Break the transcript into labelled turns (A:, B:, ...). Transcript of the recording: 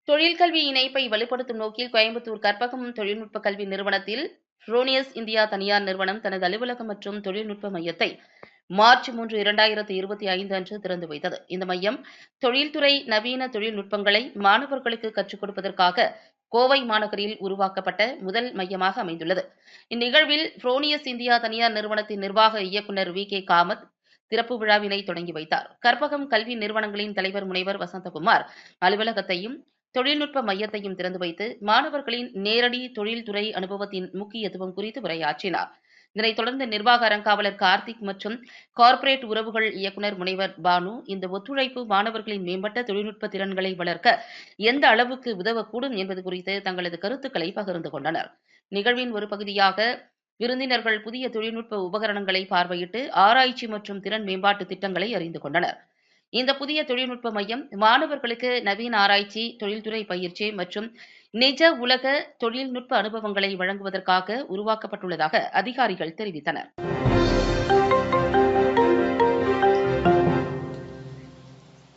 A: தொழில்கல்வி இணைப்பை வலுப்படுத்தும் நோக்கில் கோயம்புத்தூர் கற்பகம் தொழில்நுட்ப கல்வி நிறுவனத்தில் ஃப்ரோனியஸ் இந்தியா தனியார் நிறுவனம் தனது அலுவலகம் மற்றும் தொழில்நுட்ப மையத்தை மார்ச் 3, 2025 அன்று திறந்து வைத்தது. இந்த மையம் தொழில்துறை நவீன தொழில்நுட்பங்களை மாணவர்களுக்கு கற்றுக் கொடுப்பதற்காக கோவை மாநகரில் உருவாக்கப்பட்ட முதல் மையமாக அமைந்துள்ளது. இந்நிகழ்வில் ஃப்ரோனியஸ் இந்தியா தனியார் நிறுவனத்தின் நிர்வாக இயக்குநர் வி.கே. காமத் திறப்பு விழாவினை தொடங்கி வைத்தார். கற்பகம் கல்வி நிறுவனங்களின் தலைவர் முனைவர் வசந்தகுமார் அலுவலகத்தையும் தொழில்நுட்ப மையத்தையும் திறந்து வைத்து மாணவர்களின் நேரடி தொழில்துறை அனுபவத்தின் முக்கியத்துவம் குறித்து உரையாற்றினார். இதனைத் தொடர்ந்து நிர்வாக அறங்காவலர் கார்த்திக் மற்றும் கார்ப்பரேட் உறவுகள் இயக்குநர் முனைவர் பானு இந்த ஒத்துழைப்பு மாணவர்களின் மேம்பட்ட தொழில்நுட்ப திறன்களை வளர்க்க எந்த அளவுக்கு உதவக்கூடும் என்பது குறித்து தங்களது கருத்துக்களை பகிர்ந்து கொண்டனர். நிகழ்வின் ஒரு பகுதியாக விருந்தினர்கள் புதிய தொழில்நுட்ப உபகரணங்களை பார்வையிட்டு ஆராய்ச்சி மற்றும் திறன் மேம்பாட்டு திட்டங்களை அறிந்து கொண்டனர். இந்த புதிய தொழில்நுட்ப மையம் மாணவர்களுக்கு நவீன ஆராய்ச்சி, தொழில்துறை பயிற்சி மற்றும் நிஜ உலக தொழில்நுட்ப அனுபவங்களை வழங்குவதற்காக உருவாக்கப்பட்டுள்ளதாக அதிகாரிகள் தெரிவித்தனர்.